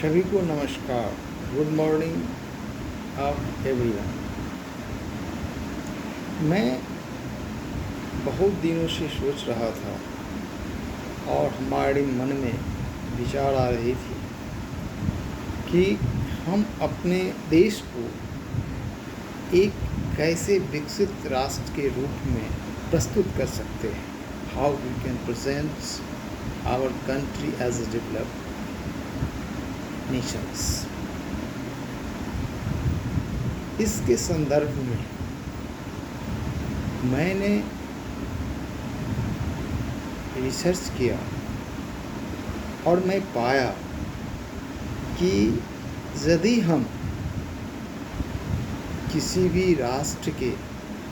सभी को नमस्कार। Good morning of everyone. मैं बहुत दिनों से सोच रहा था और हमारे मन में विचार आ रही थी कि हम अपने देश को एक कैसे विकसित राष्ट्र के रूप में प्रस्तुत कर सकते हैं। How we can present our country as a developed nations. इसके संदर्भ में मैंने रिसर्च किया और मैं पाया कि यदि हम किसी भी राष्ट्र के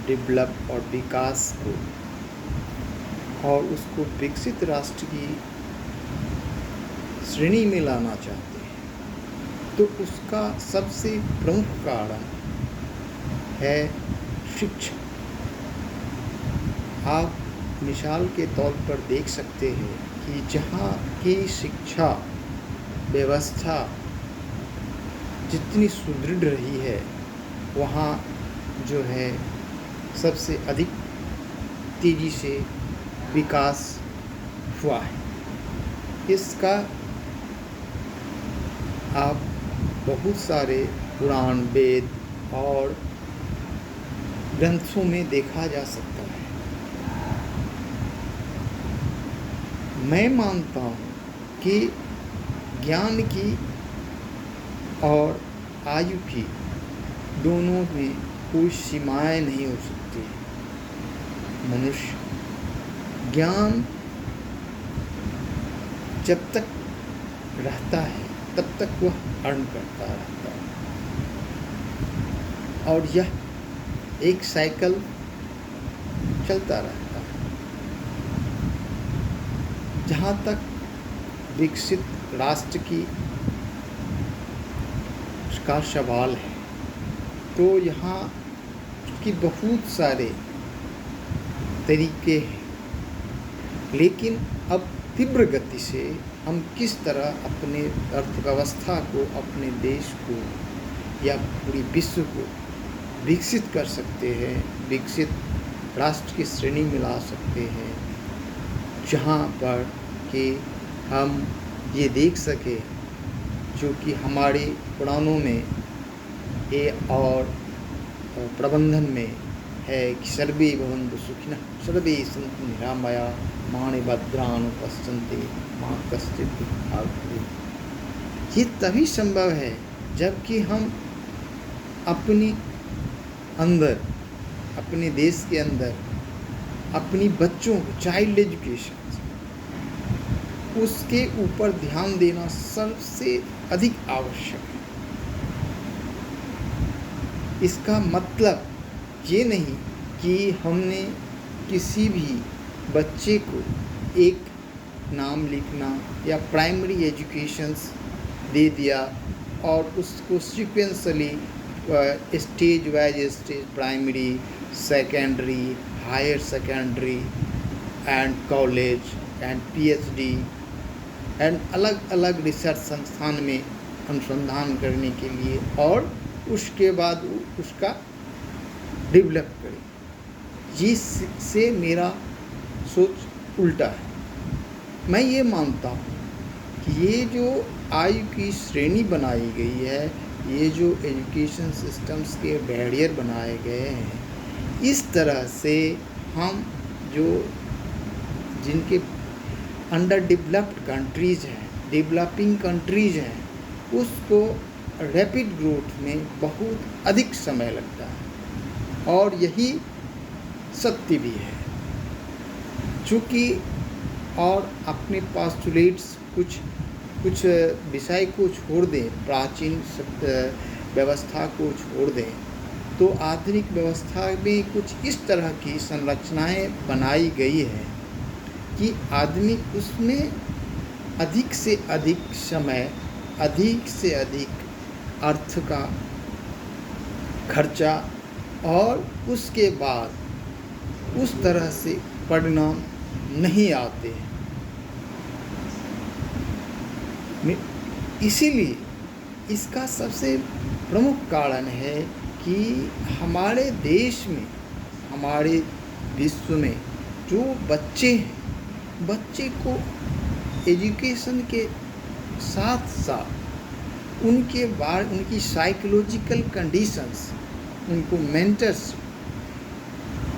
डेवलप और विकास को और उसको विकसित राष्ट्र की श्रेणी में लाना चाहते हैं तो उसका सबसे प्रमुख कारण है शिक्षा। आप मिसाल के तौर पर देख सकते हैं कि जहाँ की शिक्षा व्यवस्था जितनी सुदृढ़ रही है वहाँ जो है सबसे अधिक तेज़ी से विकास हुआ है। इसका आप बहुत सारे पुराण वेद और ग्रंथों में देखा जा सकता है। मैं मानता हूँ कि ज्ञान की और आयु की दोनों में कोई सीमाएं नहीं हो सकती। मनुष्य ज्ञान जब तक रहता है तब तक वह अर्न करता रहता है और यह एक साइकिल चलता रहता है। जहाँ तक विकसित राष्ट्र की का सवाल है तो यहाँ उसकी बहुत सारे तरीके हैं, लेकिन अब तीव्र गति से हम किस तरह अपने अर्थव्यवस्था को, अपने देश को या पूरी विश्व को विकसित कर सकते हैं, विकसित राष्ट्र की श्रेणी में ला सकते हैं, जहाँ पर कि हम ये देख सके जो कि हमारे पुराणों में और प्रबंधन में है कि सर्वे भवन्तु सुखिनः सर्वे सन्तु निरामयाः मा भद्राणि पश्यन्ति मा कश्चित् दुःखात्। ये तभी संभव है जबकि हम अपने अंदर, अपने देश के अंदर अपनी बच्चों को चाइल्ड एजुकेशन उसके ऊपर ध्यान देना सबसे अधिक आवश्यक है। इसका मतलब ये नहीं कि हमने किसी भी बच्चे को एक नाम लिखना या प्राइमरी एजुकेशंस दे दिया और उसको sequentially stage wise stage primary, secondary, higher secondary and college and PhD and अलग अलग रिसर्च संस्थान में अनुसंधान करने के लिए और उसके बाद उसका डेवलप करें। जिससे मेरा सोच उल्टा है। मैं ये मानता हूँ कि ये जो आयु की श्रेणी बनाई गई है, ये जो एजुकेशन सिस्टम्स के बैरियर बनाए गए हैं, इस तरह से हम जो जिनके अंडर डेवलप्ड कंट्रीज़ हैं, डेवलपिंग कंट्रीज़ हैं, उसको रैपिड ग्रोथ में बहुत अधिक समय लगता है और यही सत्य भी है। चूँकि और अपने पास्टुलेट्स कुछ विषय को छोड़ दें, प्राचीन व्यवस्था को छोड़ दें, तो आधुनिक व्यवस्था में कुछ इस तरह की संरचनाएं बनाई गई है कि आदमी उसमें अधिक से अधिक समय, अधिक से अधिक अर्थ का खर्चा और उसके बाद उस तरह से परिणाम नहीं आते हैं। इसीलिए इसका सबसे प्रमुख कारण है कि हमारे देश में, हमारे विश्व में जो बच्चे हैं, बच्चे को एजुकेशन के साथ साथ उनकी साइकोलॉजिकल कंडीशंस, उनको मेंटर्स,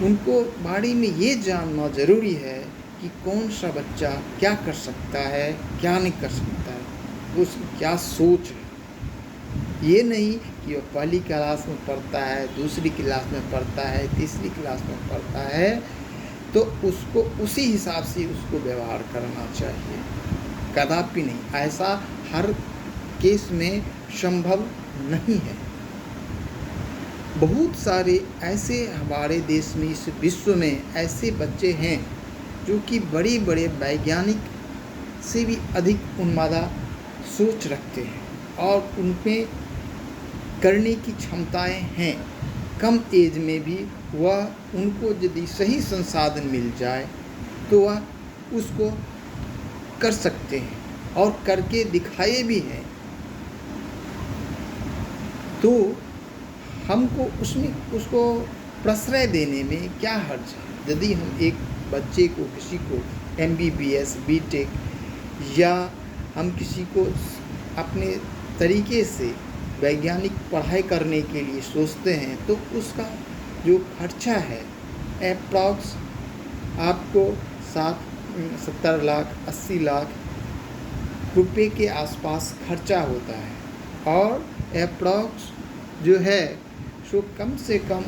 उनको बारे में ये जानना ज़रूरी है कि कौन सा बच्चा क्या कर सकता है, क्या नहीं कर सकता है, उसकी क्या सोच है। ये नहीं कि वो पहली क्लास में पढ़ता है, दूसरी क्लास में पढ़ता है, तीसरी क्लास में पढ़ता है तो उसको उसी हिसाब से उसको व्यवहार करना चाहिए। कदापि नहीं, ऐसा हर केस में संभव नहीं है। बहुत सारे ऐसे हमारे देश में, इस विश्व में ऐसे बच्चे हैं जो कि बड़े बड़े वैज्ञानिक से भी अधिक उन्मादा सोच रखते हैं और उनमें करने की क्षमताएं हैं। कम एज में भी वह उनको यदि सही संसाधन मिल जाए तो वह उसको कर सकते हैं और करके दिखाए भी हैं। तो हमको उसको प्रश्रय देने में क्या हर्ज है। यदि हम एक बच्चे को, किसी को MBBS, BTech या हम किसी को अपने तरीके से वैज्ञानिक पढ़ाई करने के लिए सोचते हैं तो उसका जो खर्चा है अप्रॉक्स आपको 70 लाख 80 लाख रुपए के आसपास खर्चा होता है। और अप्रॉक्स जो है सो कम से कम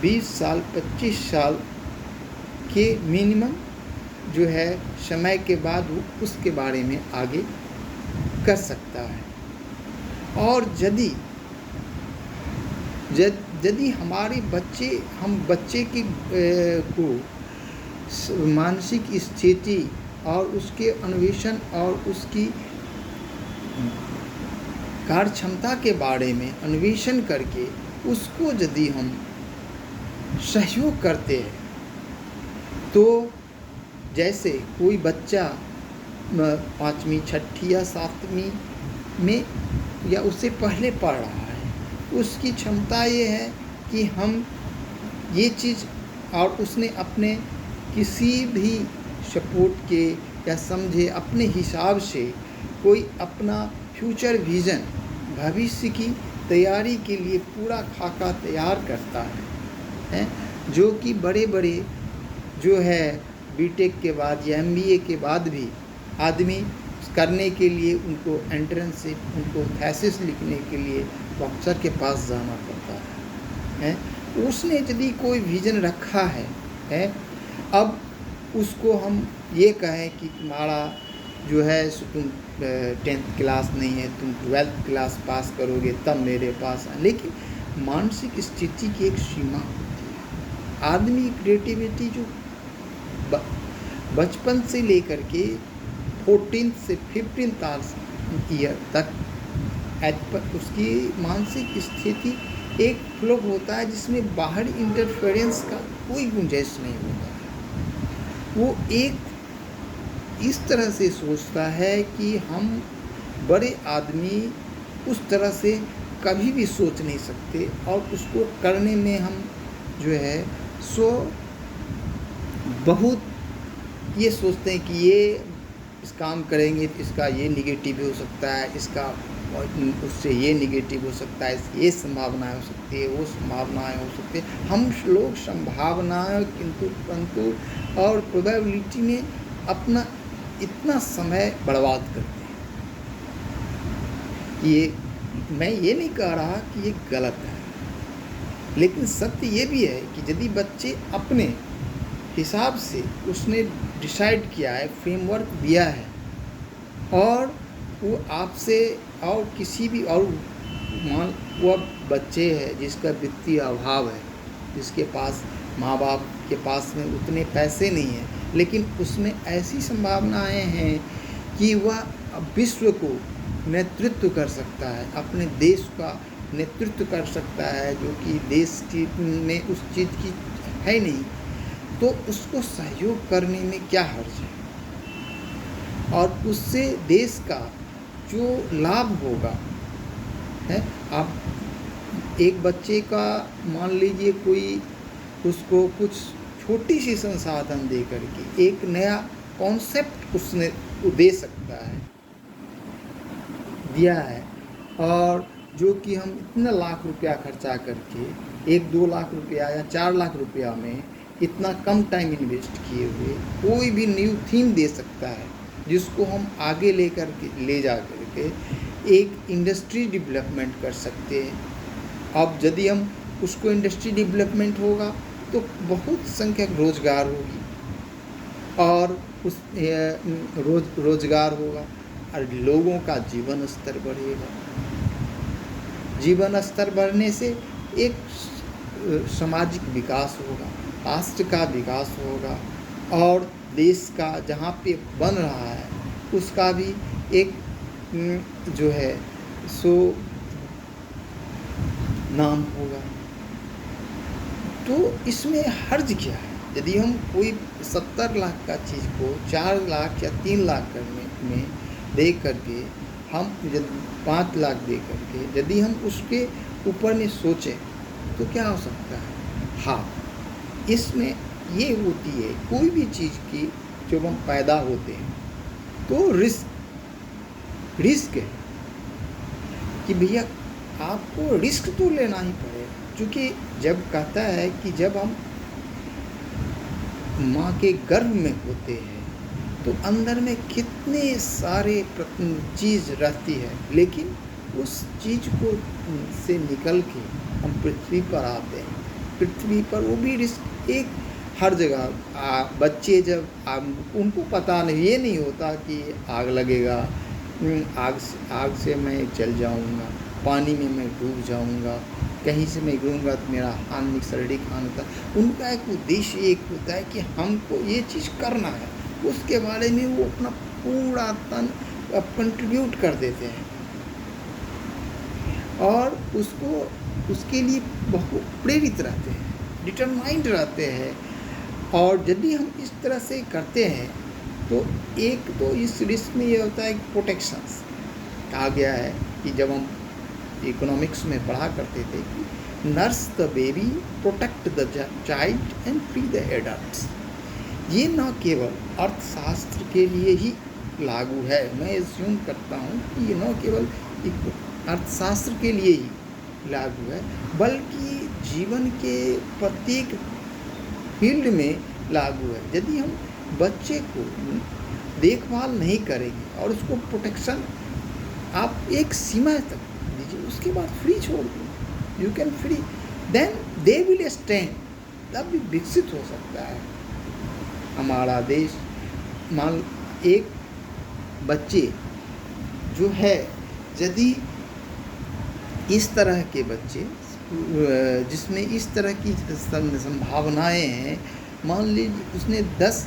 20 साल 25 साल के मिनिमम जो है समय के बाद वो उसके बारे में आगे कर सकता है। और यदि हमारे हम बच्चे की को मानसिक स्थिति और उसके अन्वेषण और उसकी कार्य क्षमता के बारे में अन्वेषण करके उसको यदि हम सहयोग करते हैं तो जैसे कोई बच्चा 5वीं 6ठी या 7वीं में या उससे पहले पढ़ रहा है, उसकी क्षमता ये है कि हम ये चीज़ और उसने अपने किसी भी सपोर्ट के या समझे अपने हिसाब से कोई अपना फ्यूचर विज़न, भविष्य की तैयारी के लिए पूरा खाका तैयार करता है, जो कि बड़े बड़े जो है BTech के बाद या MBA के बाद भी आदमी करने के लिए उनको एंट्रेंस से उनको थीसिस लिखने के लिए प्रोफेसर के पास जाना पड़ता है। उसने यदि कोई विज़न रखा है, अब उसको हम ये कहें कि तुम्हारा जो है सो तुम 10th क्लास नहीं है, तुम 12th क्लास पास करोगे तब मेरे पास आए। लेकिन मानसिक स्थिति की एक सीमा होती है। आदमी क्रिएटिविटी जो बचपन से लेकर के 14th से 15th ईयर तक उसकी मानसिक स्थिति एक फ्लो होता है जिसमें बाहरी इंटरफेरेंस का कोई गुंजाइश नहीं होता है। वो एक इस तरह से सोचता है कि हम बड़े आदमी उस तरह से कभी भी सोच नहीं सकते और उसको करने में हम जो है सो बहुत ये सोचते हैं कि ये इस काम करेंगे तो इसका ये निगेटिव हो सकता है, इसका उससे ये निगेटिव हो सकता है, ये संभावनाएं हो सकती है, वो संभावनाएं हो सकती है। हम लोग संभावनाएं परंतु और प्रोबेबिलिटी में अपना इतना समय बर्बाद करते हैं। मैं ये नहीं कह रहा कि ये गलत है, लेकिन सत्य ये भी है कि यदि बच्चे अपने हिसाब से उसने डिसाइड किया है, फ्रेमवर्क दिया है और वो आपसे और किसी भी और वह बच्चे है जिसका वित्तीय अभाव है, जिसके पास माँ बाप के पास में उतने पैसे नहीं हैं, लेकिन उसमें ऐसी संभावनाएं हैं कि वह विश्व को नेतृत्व कर सकता है, अपने देश का नेतृत्व कर सकता है, जो कि देश की में उस चीज़ की है नहीं, तो उसको सहयोग करने में क्या हर्ज है। और उससे देश का जो लाभ होगा है, आप एक बच्चे का मान लीजिए कोई उसको कुछ छोटी सी संसाधन दे करके एक नया कॉन्सेप्ट उसने दे सकता है, दिया है, और जो कि हम इतना लाख रुपया खर्चा करके 1-2 लाख रुपया या 4 लाख रुपया में इतना कम टाइम इन्वेस्ट किए हुए कोई भी न्यू थीम दे सकता है, जिसको हम आगे ले जा करके एक इंडस्ट्री डेवलपमेंट कर सकते हैं। अब यदि हम उसको इंडस्ट्री डेवलपमेंट होगा तो बहुत संख्यक रोजगार होगी, और उस रोजगार होगा और लोगों का जीवन स्तर बढ़ेगा। जीवन स्तर बढ़ने से एक सामाजिक विकास होगा, राष्ट्र का विकास होगा, और देश का जहाँ पे बन रहा है उसका भी एक जो है सो नाम होगा। तो इसमें हर्ज क्या है? यदि हम कोई 70 लाख का चीज़ को 4 लाख या 3 लाख करने में दे करके, हम यदि 5 लाख दे करके यदि हम उसके ऊपर में सोचें तो क्या हो सकता है? हाँ, इसमें ये होती है कोई भी चीज़ की जब हम पैदा होते हैं तो रिस्क है कि भैया आपको रिस्क तो लेना ही पड़ेगा, क्योंकि जब कहता है कि जब हम माँ के गर्भ में होते हैं तो अंदर में कितने सारे चीज़ रहती है, लेकिन उस चीज़ को से निकल के हम पृथ्वी पर आते हैं। पृथ्वी पर वो भी रिस्क एक हर जगह बच्चे जब उनको पता नहीं, ये नहीं होता कि आग लगेगा, आग से मैं जल जाऊंगा, पानी में मैं डूब जाऊंगा, कहीं से मैं गिरूंगा तो मेरा शारीरिक हानि होता है। उनका एक उद्देश्य एक होता है कि हमको ये चीज़ करना है, उसके बारे में वो अपना पूरा तन कंट्रीब्यूट कर देते हैं और उसके लिए बहुत प्रेरित रहते हैं, डिटरमाइंड रहते हैं। और यदि हम इस तरह से करते हैं तो एक तो इस रिस्क में ये होता है कि प्रोटेक्शंस कहा गया है कि जब हम इकोनॉमिक्स में पढ़ा करते थे कि nurse the baby, protect the child and free the adults. ये न केवल अर्थशास्त्र के लिए ही लागू है, मैं एज्यूम करता हूँ कि ये न केवल अर्थशास्त्र के लिए ही लागू है, बल्कि जीवन के प्रत्येक फील्ड में लागू है। यदि हम बच्चे को देखभाल नहीं करेंगे और उसको प्रोटेक्शन आप एक सीमा तक दीजिए, उसके बाद फ्री छोड़ दो, you can free, then they will stand, तब भी विकसित हो सकता है हमारा देश। मान एक बच्चे जो है, यदि इस तरह के बच्चे जिसमें इस तरह की संभावनाएं हैं, मान लीजिए उसने 10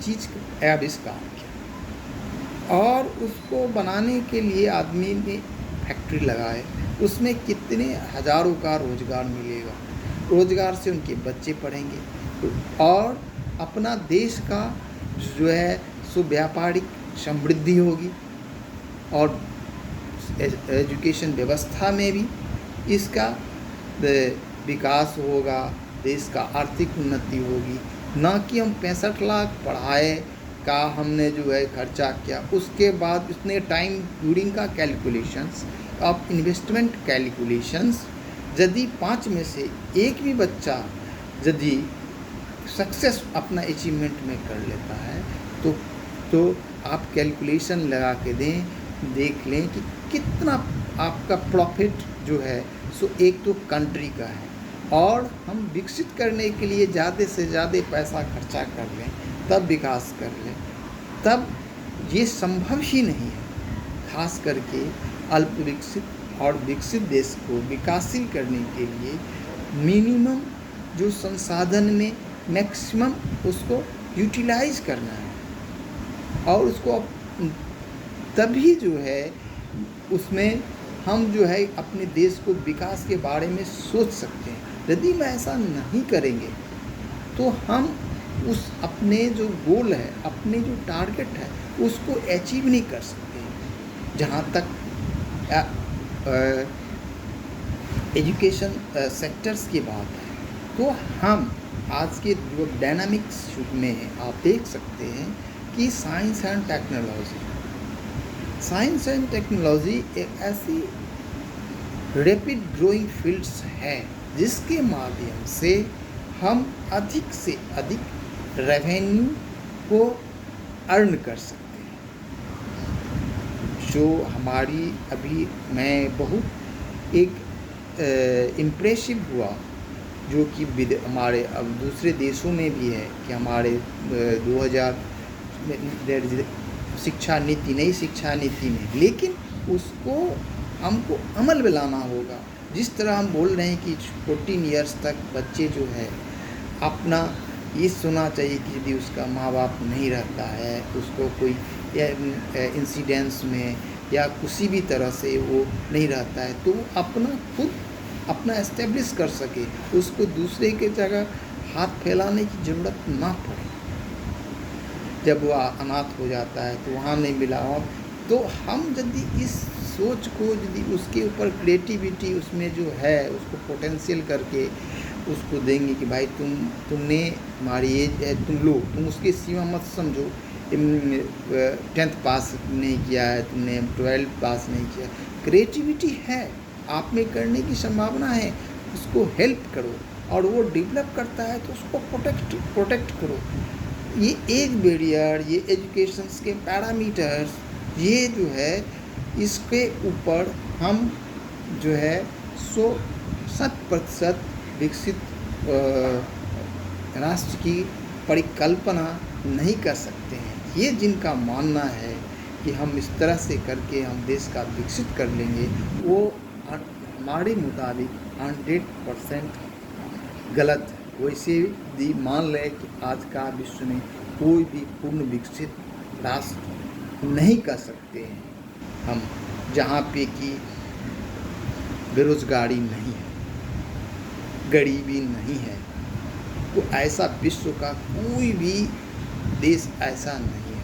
चीज़ का आविष्कार किया और उसको बनाने के लिए आदमी ने फैक्ट्री लगाए, उसमें कितने हज़ारों का रोज़गार मिलेगा, रोज़गार से उनके बच्चे पढ़ेंगे और अपना देश का जो है सो व्यापारिक समृद्धि होगी और एजुकेशन व्यवस्था में भी इसका विकास होगा, देश का आर्थिक उन्नति होगी। ना कि हम 65 लाख पढ़ाए का हमने जो है खर्चा किया, उसके बाद उसने टाइम ड्यूरिंग का कैलकुलेशंस अब इन्वेस्टमेंट कैलकुलेशंस, यदि 5 में से एक भी बच्चा यदि सक्सेस अपना अचीवमेंट में कर लेता है तो आप कैलकुलेशन लगा के देख लें कि कितना आपका प्रॉफिट जो है सो एक तो कंट्री का है, और हम विकसित करने के लिए ज़्यादा से ज़्यादा पैसा खर्चा कर लें, तब विकास कर लें, तब ये संभव ही नहीं है। खास करके अल्प विकसित और विकसित देश को विकासशील करने के लिए मिनिमम जो संसाधन में मैक्सिमम उसको यूटिलाइज करना है, और उसको तभी जो है उसमें हम जो है अपने देश को विकास के बारे में सोच सकते हैं। यदि हम ऐसा नहीं करेंगे तो हम उस अपने जो गोल है, अपने जो टारगेट है, उसको अचीव नहीं कर सकते हैं। जहाँ तक एजुकेशन सेक्टर्स की बात है, तो हम आज के जो डायनामिक्स युग में आप देख सकते हैं कि साइंस एंड टेक्नोलॉजी एक ऐसी रैपिड ग्रोइंग फील्ड्स है जिसके माध्यम से हम अधिक से अधिक रेवेन्यू को अर्न कर सकते हैं। जो हमारी अभी मैं बहुत एक इम्प्रेसिव हुआ जो कि हमारे अब दूसरे देशों में भी है कि हमारे 2000 नई शिक्षा नीति में, लेकिन उसको हमको अमल में लाना होगा। जिस तरह हम बोल रहे हैं कि 14 इयर्स तक बच्चे जो है अपना ये सुना चाहिए कि यदि उसका माँ बाप नहीं रहता है, उसको कोई इंसिडेंट्स में या किसी भी तरह से वो नहीं रहता है, तो वो अपना खुद अपना एस्टेब्लिश कर सके, उसको दूसरे के जगह हाथ फैलाने की ज़रूरत ना पड़े। जब वो अनाथ हो जाता है तो वहाँ नहीं मिला हो, तो हम यदि इस सोच को यदि उसके ऊपर क्रिएटिविटी उसमें जो है उसको पोटेंशियल करके उसको देंगे कि भाई तुमने हमारी एज है, तुम उसकी सीमा मत समझो। 10th पास नहीं किया है तुमने, 12th पास नहीं किया, क्रिएटिविटी है आप में करने की संभावना है, उसको हेल्प करो और वो डेवलप करता है तो उसको प्रोटेक्ट करो। ये एज बैरियर, ये एजुकेशंस के पैरामीटर्स, ये जो है इसके ऊपर हम जो है 100% विकसित राष्ट्र की परिकल्पना नहीं कर सकते हैं। ये जिनका मानना है कि हम इस तरह से करके हम देश का विकसित कर लेंगे, वो हमारे मुताबिक 100% गलत है। वैसे भी मान लें कि आज का विश्व में कोई भी पूर्ण विकसित राष्ट्र नहीं कर सकते हैं हम, जहाँ पे कि बेरोजगारी नहीं है, गरीबी नहीं है, तो ऐसा विश्व का कोई भी देश ऐसा नहीं है।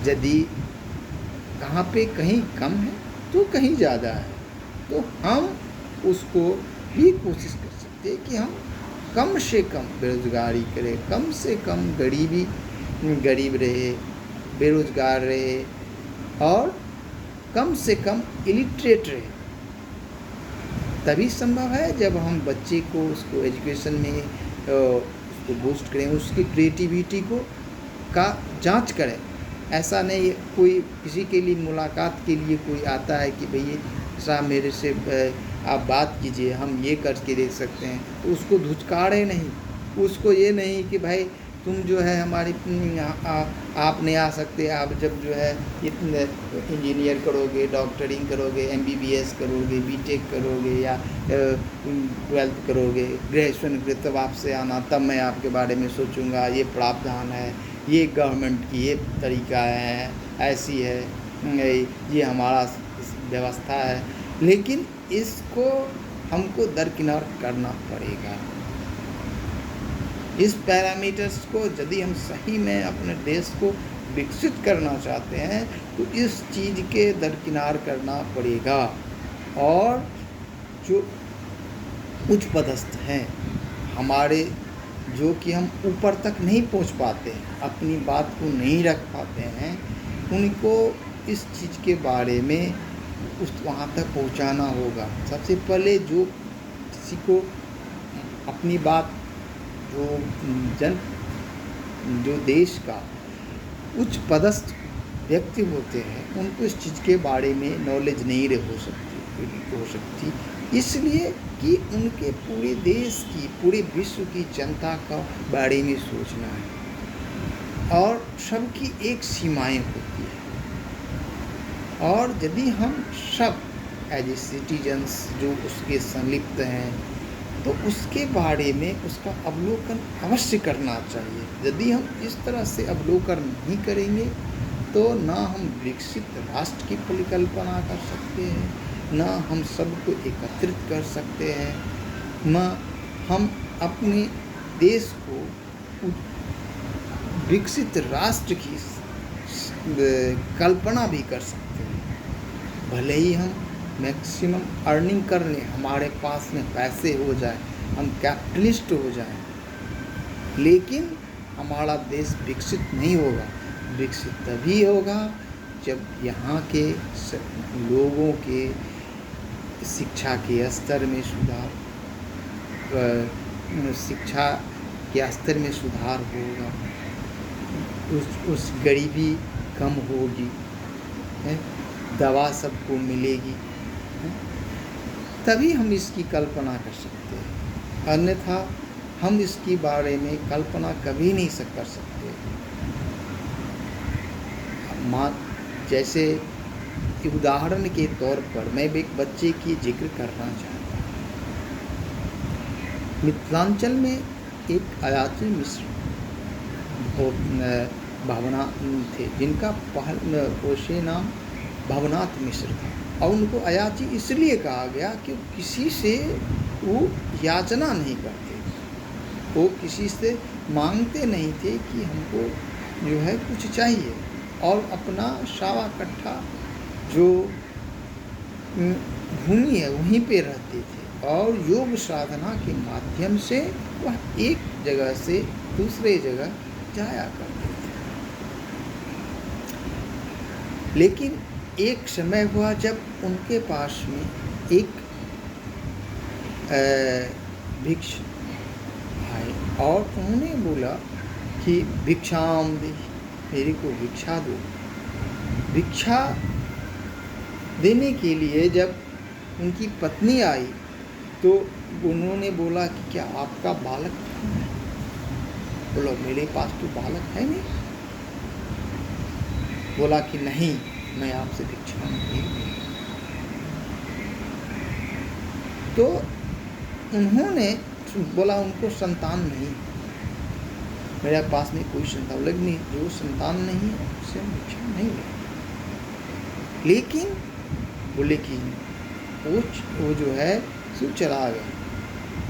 यदि कहाँ पे कहीं कम है तो कहीं ज़्यादा है, तो हम उसको भी कोशिश कर सकते हैं कि हम कम से कम बेरोजगारी करें, कम से कम गरीब रहे, बेरोजगार रहे और कम से कम इलिटरेट रहे। तभी संभव है जब हम बच्चे को उसको एजुकेशन में उसको बूस्ट करें, उसकी क्रिएटिविटी को का जांच करें। ऐसा नहीं कोई किसी के लिए मुलाकात के लिए कोई आता है कि भई साहब मेरे से आप बात कीजिए, हम ये करके दे सकते हैं, तो उसको धुचकारे नहीं, उसको ये नहीं कि भाई तुम जो है हमारी आप नहीं आ सकते, आप जब जो है इंजीनियर करोगे, डॉक्टरिंग करोगे, MBBS करोगे, BTech करोगे या 12th करोगे, ग्रेजुएशन करोगे तब आपसे आना, तब मैं आपके बारे में सोचूंगा। ये प्रावधान है, ये गवर्नमेंट की ये तरीका है, ऐसी है, ये हमारा व्यवस्था है, लेकिन इसको हमको दरकिनार करना पड़ेगा। इस पैरामीटर्स को यदि हम सही में अपने देश को विकसित करना चाहते हैं तो इस चीज़ के दरकिनार करना पड़ेगा। और जो उच्च पदस्थ हैं हमारे, जो कि हम ऊपर तक नहीं पहुंच पाते हैं, अपनी बात को नहीं रख पाते हैं, उनको इस चीज़ के बारे में वहाँ तक पहुँचाना होगा। सबसे पहले जो किसी को अपनी बात जो देश का उच्च पदस्थ व्यक्ति होते हैं उनको इस चीज़ के बारे में नॉलेज नहीं हो सकती, इसलिए कि उनके पूरे देश की, पूरे विश्व की जनता का बारे में सोचना है और सबकी एक सीमाएं होती है। और यदि हम सब एज ए सिटीजन्स जो उसके संलिप्त हैं तो उसके बारे में उसका अवलोकन अवश्य करना चाहिए। यदि हम इस तरह से अवलोकन नहीं करेंगे तो ना हम विकसित राष्ट्र की परिकल्पना कर सकते हैं, ना हम सबको एकत्रित कर सकते हैं, ना हम अपने देश को विकसित राष्ट्र की कल्पना भी कर सकते हैं। भले ही हम मैक्सिमम अर्निंग कर लें, हमारे पास में पैसे हो जाए, हम कैपिटलिस्ट हो जाएं, लेकिन हमारा देश विकसित नहीं होगा। विकसित तभी होगा जब यहाँ के लोगों के शिक्षा के स्तर में सुधार, शिक्षा के स्तर में सुधार होगा, उस गरीबी कम होगी, दवा सबको मिलेगी, तभी हम इसकी कल्पना कर सकते हैं। अन्यथा हम इसके बारे में कल्पना कभी नहीं कर सकते। जैसे उदाहरण के तौर पर मैं एक बच्चे की जिक्र करना चाहता हूँ। मिथिलांचल में एक अयाची मिश्र भावना थे, जिनका पोषे नाम भवनाथ मिश्र था, और उनको अयाची इसलिए कहा गया कि किसी से वो याचना नहीं करते, वो किसी से मांगते नहीं थे कि हमको जो है कुछ चाहिए, और अपना सावा कट्ठा जो भूमि है वहीं पे रहते थे, और योग साधना के माध्यम से वह एक जगह से दूसरे जगह जाया करते थे। लेकिन एक समय हुआ जब उनके पास में एक भिक्ष आए, और उन्होंने बोला कि भिक्षाम दे, मेरे को भिक्षा दो। भिक्षा देने के लिए जब उनकी पत्नी आई तो उन्होंने बोला कि क्या आपका बालक है? बोला मेरे पास तो बालक है नहीं। बोला कि नहीं, मैं आपसे भिक्षा नहीं दूंगा। तो उन्होंने बोला उनको संतान नहीं, मेरे पास में कोई संतान, लेकिन जो संतान नहीं है उससे हम भिक्षा नहीं लेंगे। लेकिन बोले कि वो जो है सो चला गया।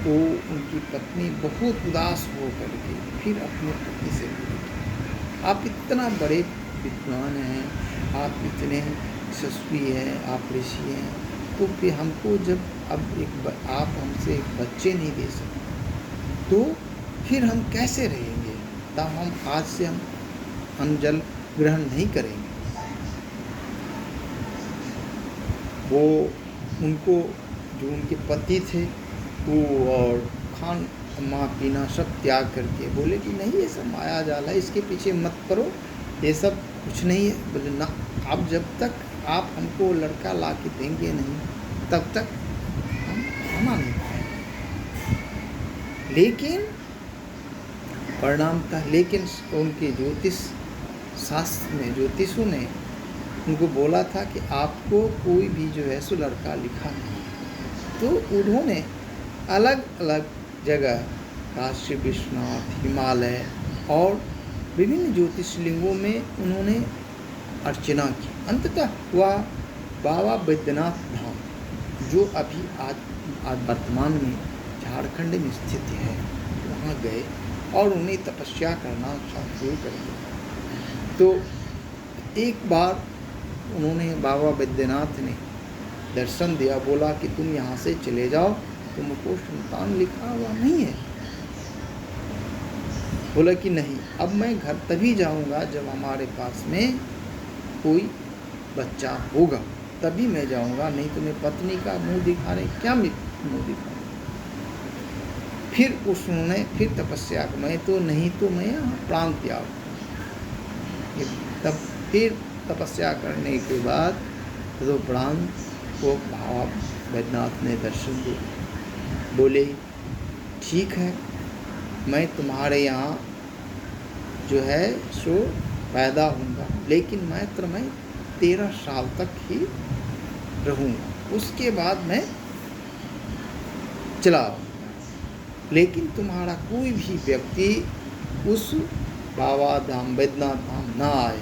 वो उनकी पत्नी बहुत उदास हो करके फिर अपनी पत्नी से बोली, आप इतना बड़े विद्वान हैं, आप इतने यशस्वी हैं, आप ऋषि हैं, तो फिर हमको जब अब आप हमसे एक बच्चे नहीं दे सकते तो फिर हम कैसे रहेंगे? तब हम आज से हम अन्न जल ग्रहण नहीं करेंगे। वो उनको जो उनके पति थे वो और खाना पीना सब त्याग करके बोले कि नहीं, ये सब माया जाल है, इसके पीछे मत पड़ो, ये सब कुछ नहीं है। बोले ना, अब जब तक आप हमको लड़का ला के देंगे नहीं तब तक हम खाना नहीं खाएंगे। लेकिन परिणाम था, लेकिन उनके ज्योतिष शास्त्र में ज्योतिषों ने उनको बोला था कि आपको कोई भी जो है सो लड़का लिखा नहीं। तो उन्होंने अलग अलग जगह काशी विश्वनाथ, हिमालय और विभिन्न ज्योतिषलिंगों में उन्होंने अर्चना की। अंततः वह बाबा बैद्यनाथ धाम, जो अभी आज वर्तमान में झारखंड में स्थित है, वहाँ गए और उन्हें तपस्या करना शुरू कर दिया। तो एक बार उन्होंने बाबा बैद्यनाथ ने दर्शन दिया, बोला कि तुम यहाँ से चले जाओ, तुमको संतान लिखा हुआ नहीं है। बोला कि नहीं, अब मैं घर तभी जाऊँगा जब हमारे पास में कोई बच्चा होगा, तभी मैं जाऊँगा, नहीं तो मैं पत्नी का मुंह दिखाने क्या मुंह दिखाऊँ। फिर उसने फिर तपस्या, मैं तो नहीं तो मैं प्राण त्याग। तब फिर तपस्या करने के बाद तो प्राण को बाबा बैद्यनाथ ने दर्शन दिए। बोले ठीक है, मैं तुम्हारे यहाँ जो है सो पैदा होऊंगा, लेकिन मैं 13 साल तक ही रहूँगा, उसके बाद मैं चला आऊँगा। लेकिन तुम्हारा कोई भी व्यक्ति उस बाबा धाम बैद्यनाथ धाम ना आए।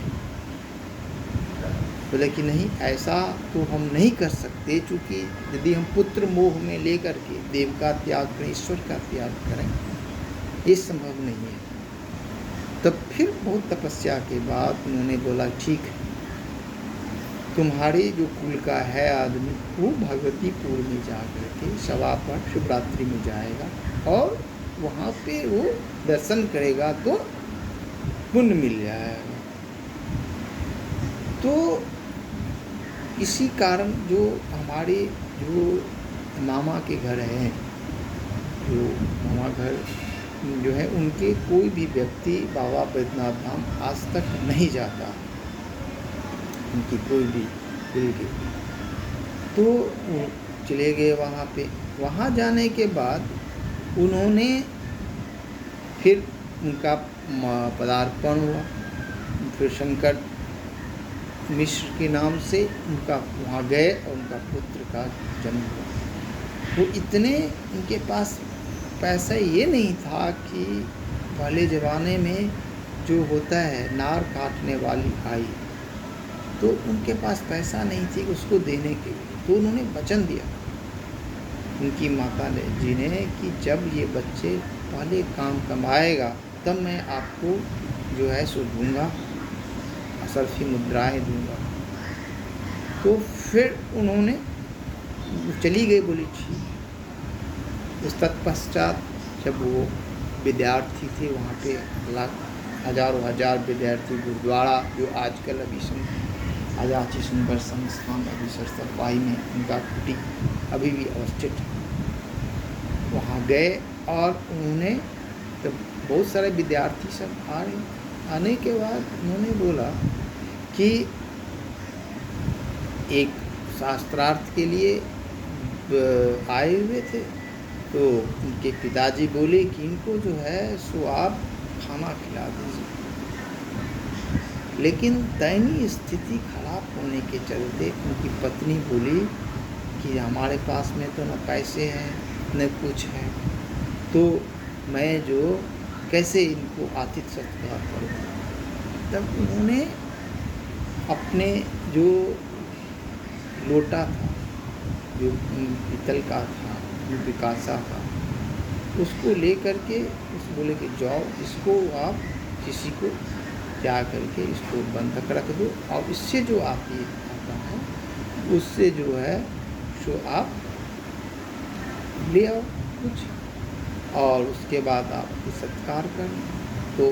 बोले कि नहीं, ऐसा तो हम नहीं कर सकते, क्योंकि यदि हम पुत्र मोह में लेकर के देव का त्याग करें, ईश्वर का त्याग करें, ये संभव नहीं है। तब फिर बहुत तपस्या के बाद उन्होंने बोला ठीक है, तुम्हारे जो कुल का है आदमी वो भगवतीपुर में जा कर के सवा पर शिवरात्रि में जाएगा और वहाँ पे वो दर्शन करेगा तो पुण्य मिल जाएगा। तो इसी कारण जो हमारे जो मामा के घर हैं, जो मामा घर जो है, उनके कोई भी व्यक्ति बाबा बैद्यनाथ धाम आज तक नहीं जाता, उनकी कोई भी दिल के। तो वो चले गए वहाँ पे। वहाँ जाने के बाद उन्होंने फिर उनका पदार्पण हुआ, फिर शंकर मिश्र के नाम से उनका वहाँ गए और उनका पुत्र का जन्म हुआ। वो इतने उनके पास पैसा ये नहीं था कि पहले ज़माने में जो होता है नार काटने वाली आई, तो उनके पास पैसा नहीं थी उसको देने के लिए। तो उन्होंने वचन दिया उनकी माता ने जी ने कि जब ये बच्चे पहले काम कमाएगा तब मैं आपको जो है सो दूँगा, असरफी मुद्राएं दूँगा। तो फिर उन्होंने चली गई, बोली ठीक। उस तत्पश्चात जब वो विद्यार्थी थे वहाँ पे हजारों हजार विद्यार्थी, गुरुद्वारा जो आजकल अभी आजाची सुंदर संस्थान अभी सफाई में उनका कुटी अभी भी अवस्थित है, वहाँ गए और उन्होंने जब बहुत सारे विद्यार्थी सब आ रहे, आने के बाद उन्होंने बोला कि एक शास्त्रार्थ के लिए आए हुए थे, तो उनके पिताजी बोले कि इनको जो है सो आप खाना खिला दीजिए। लेकिन दयनीय स्थिति खराब होने के चलते उनकी पत्नी बोली कि हमारे पास में तो न पैसे हैं न कुछ है, तो मैं जो कैसे इनको आतिथ्य सत्कार करूँ। तब उन्होंने अपने जो लोटा था, जो पीतल का था, जो विकासा था, उसको ले करके उस बोले कि जाओ इसको आप किसी को जा करके इसको बंधक रख दो और इससे जो आती आता है उससे जो है सो आप ले आओ कुछ, और उसके बाद आप सत्कार करें। तो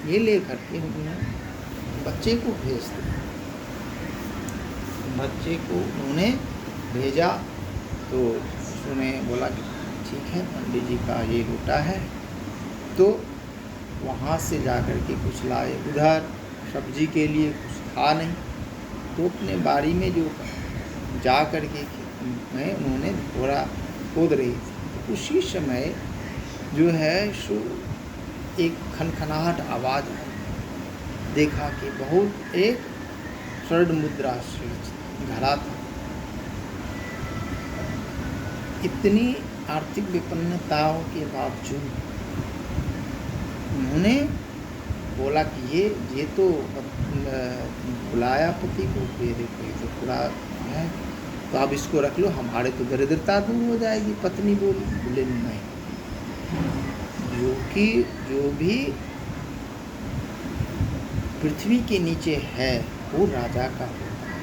ये ले करके उन्होंने बच्चे को भेज दिया। बच्चे को उन्होंने भेजा तो उसने बोला कि ठीक है पंडित जी का ये लोटा है, तो वहाँ से जा कर के कुछ लाए। उधर सब्जी के लिए कुछ था नहीं, तो अपने बाड़ी में जो जा कर के में उन्होंने थोड़ा खोद रही थी, तो उसी समय जो है सो एक खनखनाहट आवाज़ आई। देखा कि बहुत एक स्वर्ण मुद्रा से घड़ा था। इतनी आर्थिक विपन्नताओं के बावजूद उन्होंने बोला कि ये तो बुलाया पति को, ये देखो ये तो पूरा है, तो आप इसको रख लो, हमारे तो दरिद्रता दूर हो जाएगी। पत्नी बोले नहीं, जो भी पृथ्वी के नीचे है वो राजा का होगा,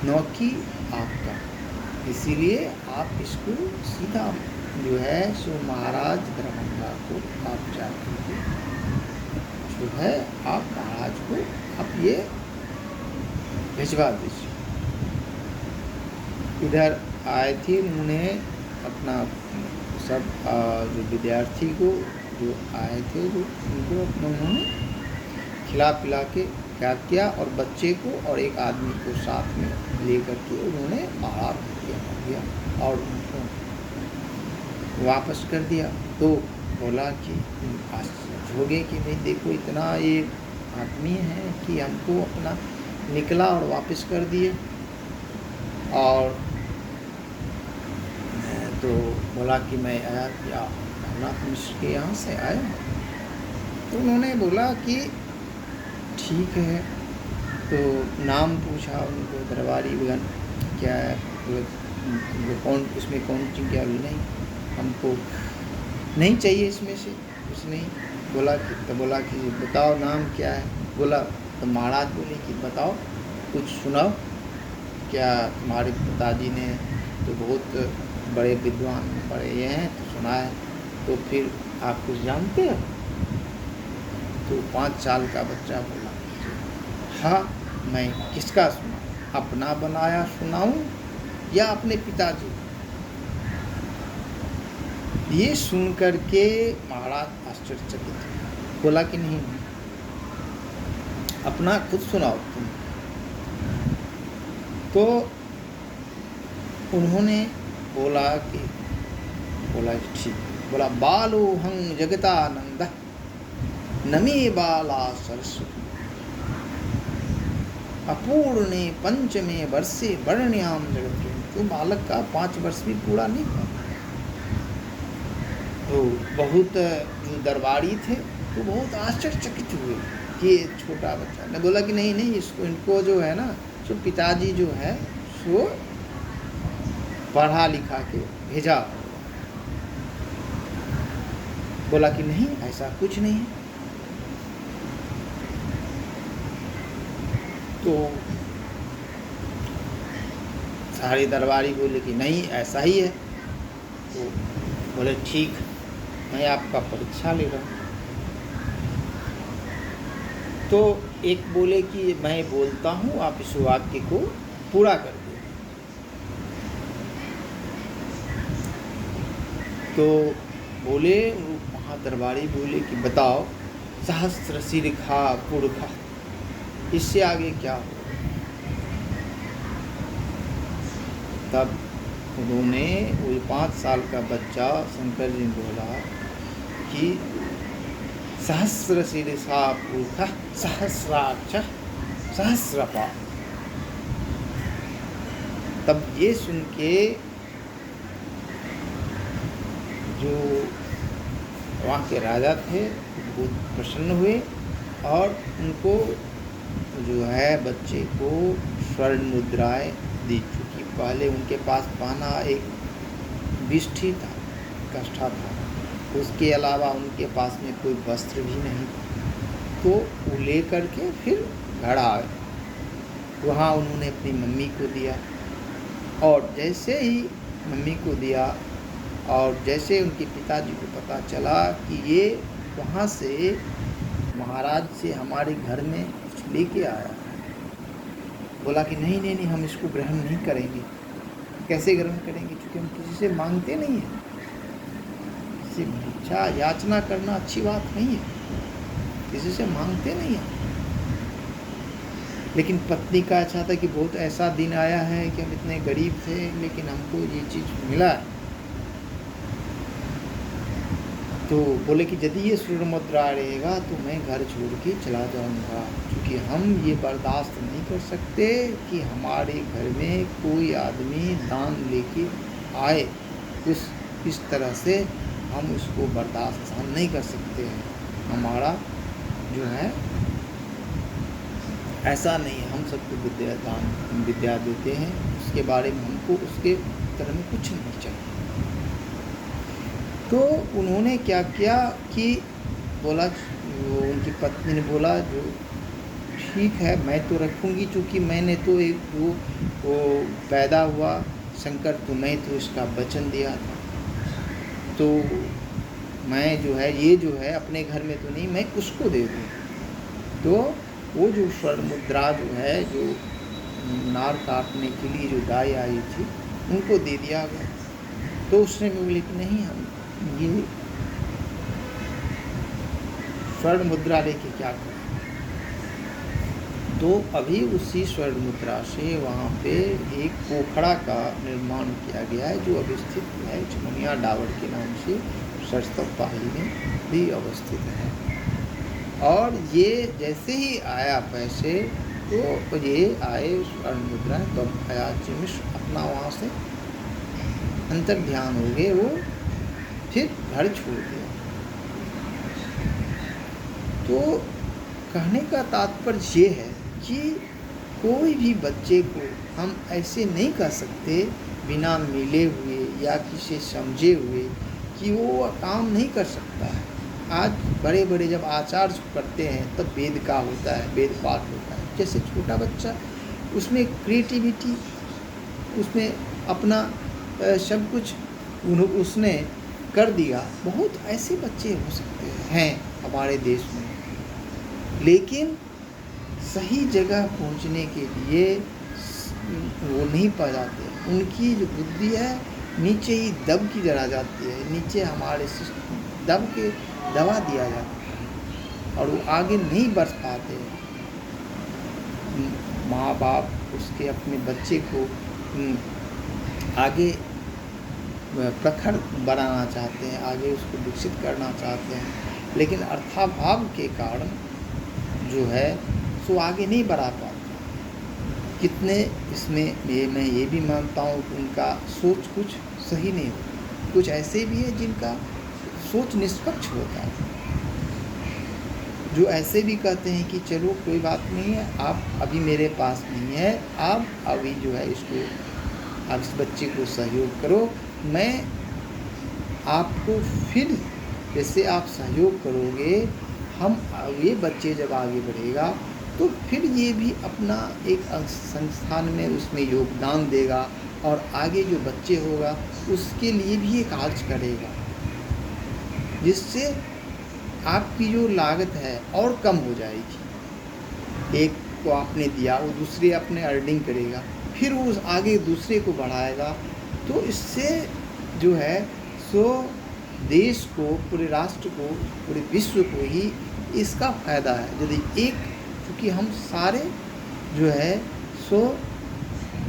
न कि आपका। इसीलिए आप इसको सीधा जो है सो महाराज दरभंगा को आप जाकर जो है आप महाराज को आप ये भिजवा दीजिए। इधर आए थे, उन्होंने अपना सब जो विद्यार्थी को जो आए थे जो उनको अपना उन्होंने खिला पिला के क्या किया, और बच्चे को और एक आदमी को साथ में ले करके उन्होंने आहार दिया और उनको वापस कर दिया। तो बोला कि आश्चर्य हो गए कि भाई देखो इतना ये आदमी है कि हमको अपना निकला और वापस कर दिए। और तो बोला कि मैं आया क्या भवनाथ मिश्र के यहाँ से आया। तो उन्होंने बोला कि ठीक है। तो नाम पूछा उनको, दरबारी बगन क्या है, कौन इसमें कौन चीज़ क्या, नहीं हमको नहीं चाहिए इसमें से कुछ नहीं, बोला कि बताओ नाम क्या है। बोला तो महाराज बोले कि बताओ कुछ सुनाओ, क्या तुम्हारे पिताजी ने तो बहुत बड़े विद्वान बड़े ये हैं तो सुना है, तो फिर आप कुछ जानते हो? तो 5 साल का बच्चा बोला, हाँ मैं किसका सुना, अपना बनाया सुनाऊं या अपने पिताजी? ये सुन कर के महाराज आश्चर्यचकित हुए। बोला कि नहीं, अपना खुद सुनाओ तुम। तो उन्होंने बोला कि ठीक। बोला बालोहं जगतानंद नमे बाला सरस्वती अपूर्णे पंचमे वर्षे वर्ण्याम जगत। तो बालक का 5 वर्ष भी पूरा नहीं हुआ। तो बहुत जो दरबारी थे तो बहुत आश्चर्यचकित हुए कि ये छोटा बच्चा। ने बोला कि नहीं इसको इनको जो है ना, जो पिताजी जो है सो पढ़ा लिखा के भेजा। बोला कि नहीं ऐसा कुछ नहीं है। तो सारे दरबारी बोले कि नहीं ऐसा ही है। तो बोले ठीक, मैं आपका परीक्षा ले रहा हूँ। तो एक बोले कि मैं बोलता हूँ, आप इस वाक्य को पूरा कर दो। तो बोले महादरबारी बोले कि बताओ सहस्र शिरखा पुरखा, इससे आगे क्या हो? तब उन्होंने वो 5 साल का बच्चा शंकर जी बोला कि सहस्र शिरसा पुरखा सहस्राक्ष सहस्रपा। तब ये सुन के जो वहाँ के राजा थे बहुत प्रसन्न हुए और उनको जो है बच्चे को स्वर्ण मुद्राएं दी। चूँकि पहले उनके पास पाना एक बिष्ठी था, कष्टा था, उसके अलावा उनके पास में कोई वस्त्र भी नहीं था। तो वो ले कर के फिर घर आए। वहाँ उन्होंने अपनी मम्मी को दिया और जैसे ही मम्मी को दिया और जैसे उनके पिताजी को पता चला कि ये वहाँ से महाराज से हमारे घर में कुछ लेके आया है, बोला कि नहीं हम इसको ग्रहण नहीं करेंगे। कैसे ग्रहण करेंगे? क्योंकि हम किसी से मांगते नहीं हैं। किसी भिक्षा याचना करना अच्छी बात नहीं है, किसी से मांगते नहीं हैं। लेकिन पत्नी का अच्छा था कि बहुत ऐसा दिन आया है कि हम इतने गरीब थे लेकिन हमको ये चीज़ मिला है। तो बोले कि यदि ये स्वर्ण मुद्रा रहेगा तो मैं घर छोड़ के चला जाऊंगा, क्योंकि हम ये बर्दाश्त नहीं कर सकते कि हमारे घर में कोई आदमी दान लेके आए। इस तरह से हम उसको बर्दाश्त नहीं कर सकते हैं। हमारा जो है ऐसा नहीं है, हम सबको विद्या देते हैं, उसके बारे में हमको उसके तरह में कुछ नहीं चाहिए। तो उन्होंने क्या किया कि बोला, उनकी पत्नी ने बोला जो ठीक है मैं तो रखूँगी, चूँकि मैंने तो एक वो पैदा हुआ शंकर, तो मैं तो इसका वचन दिया था, तो मैं जो है ये जो है अपने घर में तो नहीं, मैं उसको दे दूँ। तो वो जो स्वर्ण मुद्रा जो है, जो नार काटने के लिए जो गाय आई थी, उनको दे दिया गया। तो उसने बोले कि नहीं, हम ये स्वर्ण मुद्रा लेके क्या करें? तो अभी उसी स्वर्ण मुद्रा से वहाँ पे एक पोखड़ा का निर्माण किया गया है, जो अभी स्थित है चमुनिया डाबर के नाम से सरस्तव पाली में भी अवस्थित है। और ये जैसे ही आया पैसे, तो ये आए स्वर्ण मुद्रा, तो अयाची मिश्र अपना वहाँ से अंतर ध्यान हो गए, वो फिर घर छोड़ दिया। तो कहने का तात्पर्य ये है कि कोई भी बच्चे को हम ऐसे नहीं कह सकते बिना मिले हुए या किसी समझे हुए कि वो काम नहीं कर सकता है। आज बड़े बड़े जब आचार्य करते हैं तब वेद का होता है, वेद पाठ होता है। जैसे छोटा बच्चा, उसमें क्रिएटिविटी, उसमें अपना सब कुछ उसने कर दिया। बहुत ऐसे बच्चे हो सकते हैं हमारे देश में, लेकिन सही जगह पहुंचने के लिए वो नहीं पा जाते। उनकी जो बुद्धि है नीचे ही दब की जला जाती है, नीचे हमारे दबा दिया जाता है और वो आगे नहीं बढ़ पाते। माँ बाप उसके अपने बच्चे को आगे प्रखर बनाना चाहते हैं, आगे उसको विकसित करना चाहते हैं, लेकिन अर्थाभाव के कारण जो है सो आगे नहीं बढ़ा पाते। कितने इसमें मैं ये भी मानता हूँ कि उनका सोच कुछ सही नहीं होता। कुछ ऐसे भी है जिनका सोच निष्पक्ष होता है, जो ऐसे भी कहते हैं कि चलो कोई बात नहीं है, आप अभी मेरे पास नहीं है, आप अभी जो है इसको, आप इस बच्चे को सहयोग करो, मैं आपको फिर जैसे आप सहयोग करोगे, हम ये बच्चे जब आगे बढ़ेगा तो फिर ये भी अपना एक संस्थान में उसमें योगदान देगा और आगे जो बच्चे होगा उसके लिए भी एक कार्य करेगा, जिससे आपकी जो लागत है और कम हो जाएगी। एक को आपने दिया, वो दूसरे अपने अर्निंग करेगा, फिर वो आगे दूसरे को बढ़ाएगा। तो इससे जो है सो देश को, पूरे राष्ट्र को, पूरे विश्व को ही इसका फ़ायदा है। यदि एक, क्योंकि हम सारे जो है सो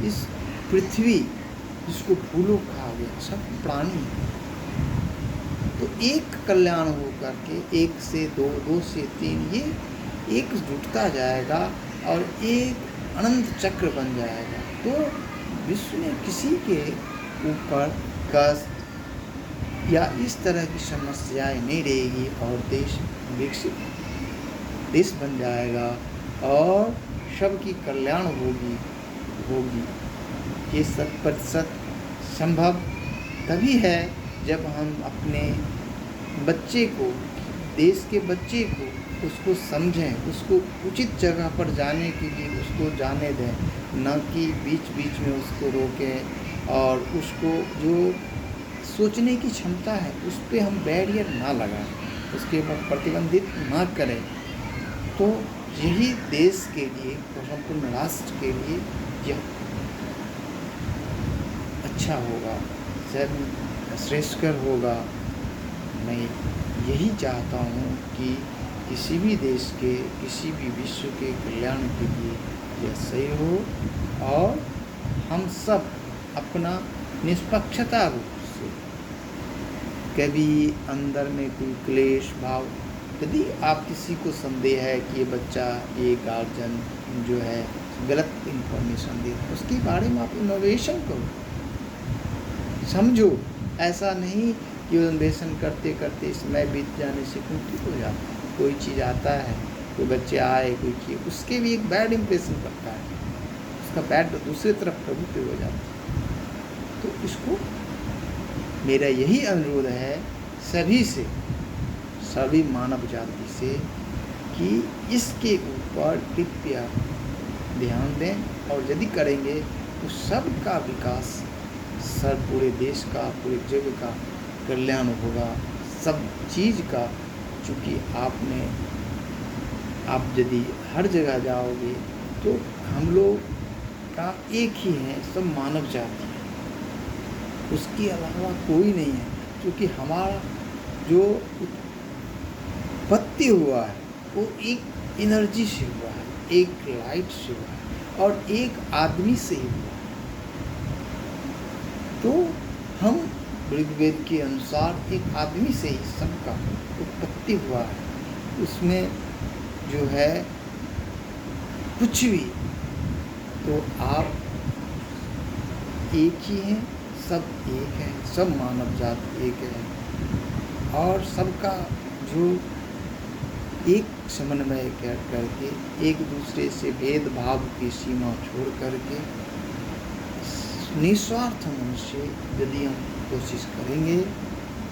इस पृथ्वी जिसको फूलों कहा गया, सब प्राणी, तो एक कल्याण हो करके 1 से 2, 2 से 3, ये एक जुटता जाएगा और एक अनंत चक्र बन जाएगा। तो विश्व में किसी के ऊपर कष्ट या इस तरह की समस्याएं नहीं रहेगी और देश विकसित देश बन जाएगा और सबकी कल्याण होगी। ये 100% संभव तभी है जब हम अपने बच्चे को, देश के बच्चे को, उसको समझें, उसको उचित जगह पर जाने के लिए उसको जाने दें, न कि बीच बीच में उसको रोकें और उसको जो सोचने की क्षमता है उस पर हम बैरियर ना लगाएं, उसके ऊपर प्रतिबंधित ना करें। तो यही देश के लिए, संपूर्ण राष्ट्र के लिए यह अच्छा होगा, श्रेष्ठकर होगा। मैं यही चाहता हूँ कि किसी भी देश के, किसी भी विश्व के कल्याण के लिए यह सही हो और हम सब अपना निष्पक्षता रूप से, कभी अंदर में कोई क्लेश भाव, यदि आप किसी को संदेह है कि ये बच्चा, ये गार्जियन जो है गलत इन्फॉर्मेशन दे, उसके बारे में आप इनोवेशन करो, समझो। ऐसा नहीं कि इनोवेशन करते करते समय बीत जाने से कुंठित हो जाता है। कोई चीज़ आता है, कोई बच्चे आए, कोई चीज़, उसके भी एक बैड इम्प्रेशन पड़ता है, उसका बैड दूसरी तरफ प्रभुत्व हो जाता है। तो इसको मेरा यही अनुरोध है सभी से, सभी मानव जाति से, कि इसके ऊपर कृपया ध्यान दें और यदि करेंगे तो सबका विकास, सब पूरे देश का, पूरे जग का कल्याण होगा, सब चीज़ का। चूँकि आप यदि हर जगह जाओगे तो हम लोग का एक ही है, सब मानव जाति है, उसके अलावा कोई नहीं है। क्योंकि हमारा जो उत्पत्ति हुआ है वो एक एनर्जी से हुआ है, एक लाइट से हुआ है और एक आदमी से ही हुआ है। तो हम ऋग्वेद के अनुसार एक आदमी से ही सबका उत्पत्ति हुआ है, उसमें जो है कुछ भी, तो आप एक ही हैं, सब एक है, सब मानव जाति एक है और सबका जो एक समन्वय करके, एक दूसरे से भेदभाव की सीमा छोड़ करके निस्वार्थ मन से यदि हम कोशिश करेंगे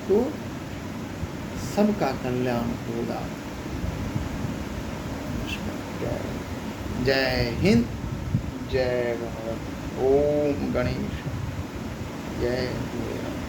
तो सबका कल्याण होगा। जय हिंद, जय भारत। ओम गणेश, जय भोलेनाथ।